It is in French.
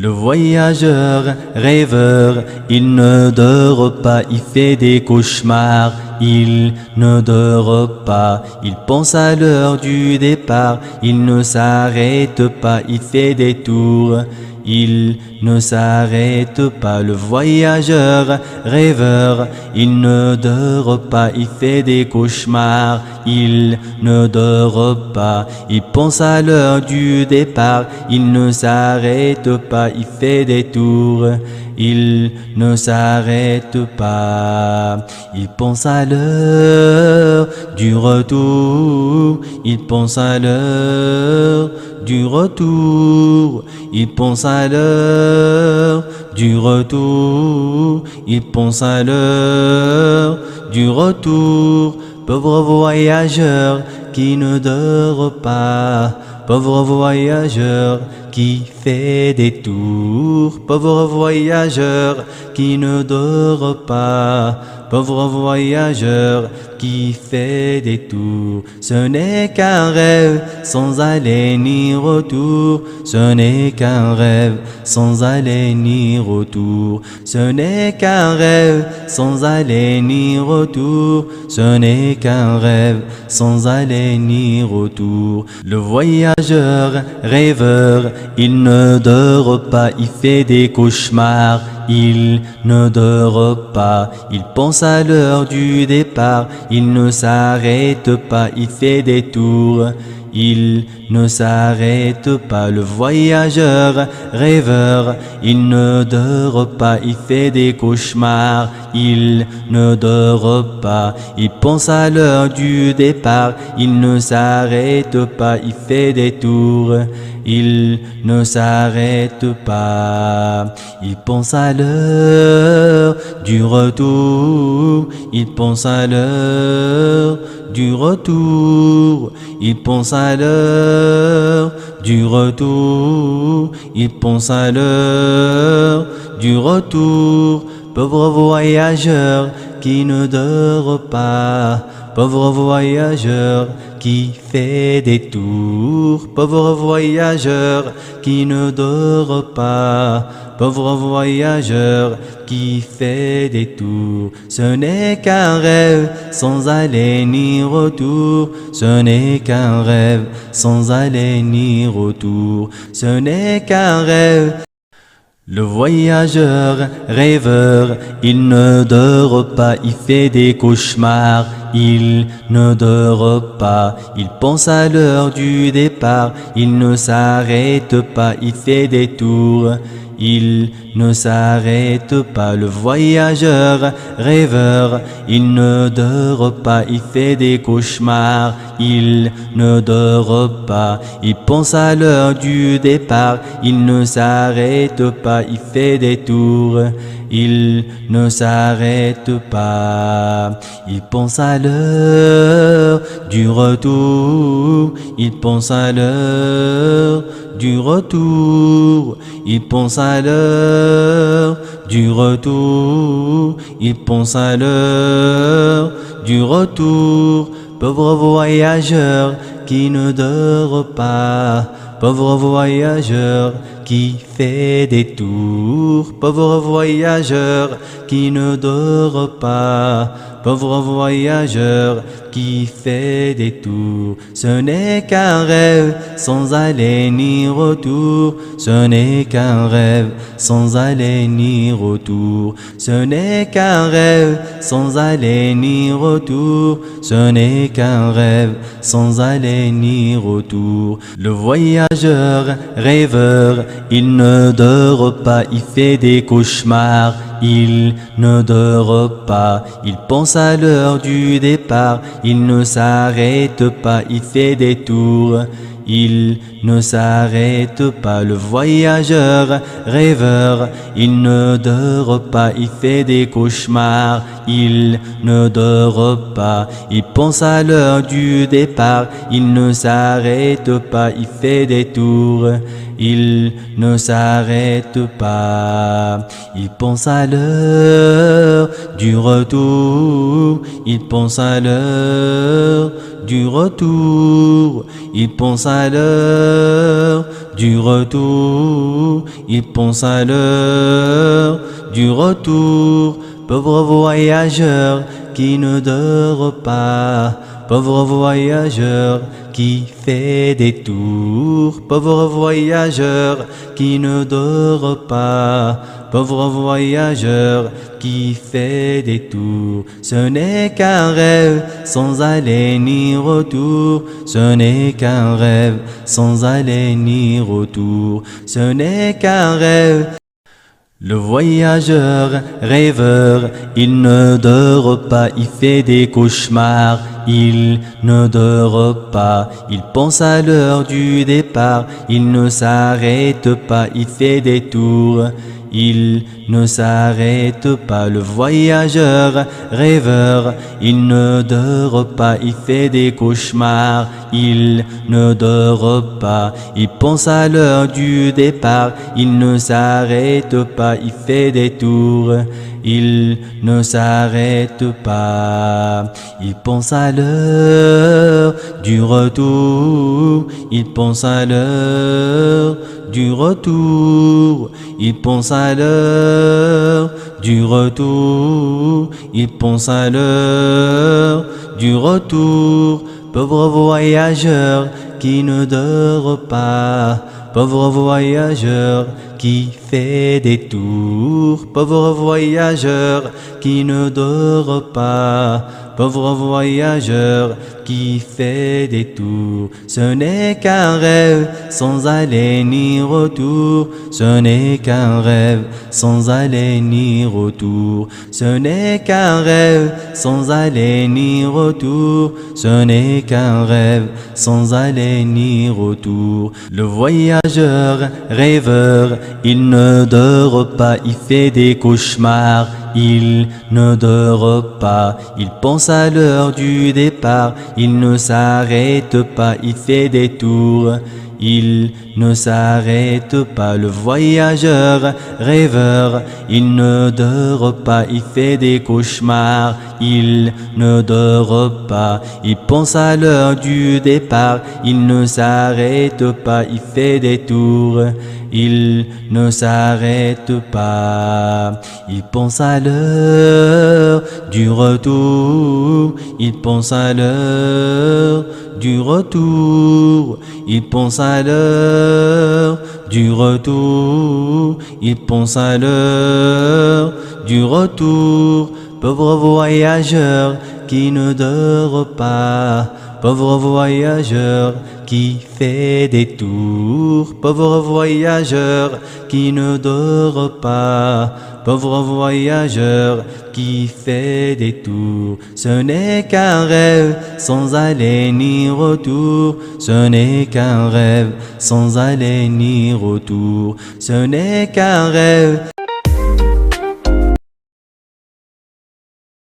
Le voyageur, rêveur, il ne dort pas, il fait des cauchemars. Il ne dort pas, il pense à l'heure du départ. Il ne s'arrête pas, il fait des tours. Il ne s'arrête pas, le voyageur, rêveur, il ne dort pas, il fait des cauchemars. Il ne dort pas, il pense à l'heure du départ. Il ne s'arrête pas, il fait des tours. Il ne s'arrête pas, il pense à l'heure du retour. Il pense à l'heure du retour. Il pense à l'heure du retour. Il pense à l'heure du retour. Pauvre voyageur qui ne dort pas. Pauvre voyageur qui fait des tours. Pauvre voyageur qui ne dort pas. Pauvre voyageur qui fait des tours. Ce n'est qu'un rêve sans aller ni retour. Ce n'est qu'un rêve sans aller ni retour. Ce n'est qu'un rêve sans aller ni retour. Ce n'est qu'un rêve sans aller ni retour. Le voyageur, rêveur, il ne dort pas, il fait des cauchemars. Il ne dort pas, il pense à l'heure du départ. Il ne s'arrête pas, il fait des tours. Il ne s'arrête pas, le voyageur, rêveur, il ne dort pas, il fait des cauchemars. Il ne dort pas, il pense à l'heure du départ. Il ne s'arrête pas, il fait des tours. Il ne s'arrête pas, il pense à l'heure du retour. Il pense à l'heure du retour. Il pense à l'heure du retour. Il pense à l'heure du retour. Pauvre voyageur qui ne dort pas. Pauvre voyageur qui fait des tours. Pauvre voyageur qui ne dort pas. Pauvre voyageur qui fait des tours. Ce n'est qu'un rêve sans aller ni retour. Ce n'est qu'un rêve sans aller ni retour. Ce n'est qu'un rêve. Le voyageur, rêveur, il ne dort pas, il fait des cauchemars. Il ne dort pas, il pense à l'heure du départ. Il ne s'arrête pas, il fait des tours. Il ne s'arrête pas, le voyageur, rêveur, il ne dort pas, il fait des cauchemars. Il ne dort pas, il pense à l'heure du départ. Il ne s'arrête pas, il fait des tours. Il ne s'arrête pas, il pense à l'heure du retour. Il pense à l'heure du retour. Il pense à l'heure du retour. Il pense à l'heure du retour. Pauvre voyageur qui ne dort pas. Pauvre voyageur qui fait des tours. Pauvre voyageur qui ne dort pas. Pauvre voyageur qui fait des tours. Ce n'est qu'un rêve sans aller ni retour. Ce n'est qu'un rêve sans aller ni retour. Ce n'est qu'un rêve sans aller ni retour. Ce n'est qu'un rêve sans aller ni retour. Le voyageur, rêveur, il ne dort pas, il fait des cauchemars. Il ne dort pas, il pense à l'heure du départ. Il ne s'arrête pas, il fait des tours. Il ne s'arrête pas, le voyageur, rêveur, il ne dort pas, il fait des cauchemars. Il ne dort pas, il pense à l'heure du départ. Il ne s'arrête pas, il fait des tours. Il ne s'arrête pas, il pense à l'heure du retour. Il pense à l'heure du retour. Il pense à l'heure du retour. Il pense à l'heure du retour. Pauvre voyageur qui ne dort pas. Pauvre voyageur qui fait des tours. Pauvre voyageur qui ne dort pas. Pauvre voyageur qui fait des tours. Ce n'est qu'un rêve sans aller ni retour. Ce n'est qu'un rêve sans aller ni retour. Ce n'est qu'un rêve. Le voyageur rêveur, il ne dort pas, il fait des cauchemars. Il ne dort pas, il pense à l'heure du départ. Il ne s'arrête pas, il fait des tours. Il ne s'arrête pas, le voyageur rêveur. Il ne dort pas, il fait des cauchemars. Il ne dort pas, il pense à l'heure du départ. Il ne s'arrête pas, il fait des tours. Il ne s'arrête pas, il pense à l'heure du retour. Il pense à l'heure du retour. Il pense à l'heure du retour. Il pense à l'heure du retour. Pauvre voyageur qui ne dort pas. Pauvre voyageur qui fait des tours. Pauvre voyageur qui ne dort pas. Pauvre voyageur qui fait des tours. Ce n'est qu'un rêve sans aller ni retour. Ce n'est qu'un rêve sans aller ni retour. Ce n'est qu'un rêve sans aller ni retour. Ce n'est qu'un rêve sans aller ni retour. Le voyageur rêveur, il ne dort pas, il fait des cauchemars. Il ne dort pas, il pense à l'heure du départ. Il ne s'arrête pas, il fait des tours. Il ne s'arrête pas, le voyageur rêveur. Il ne dort pas, il fait des cauchemars. Il ne dort pas, il pense à l'heure du départ. Il ne s'arrête pas, il fait des tours. Il ne s'arrête pas, il pense à l'heure du retour. Il pense à l'heure du retour. Il pense à l'heure du retour. Il pense à l'heure du retour. Pauvre voyageur qui ne dort pas. Pauvre voyageur qui fait des tours. Pauvre voyageur qui ne dort pas. Pauvre voyageur qui fait des tours. Ce n'est qu'un rêve sans aller ni retour. Ce n'est qu'un rêve sans aller ni retour. Ce n'est qu'un rêve.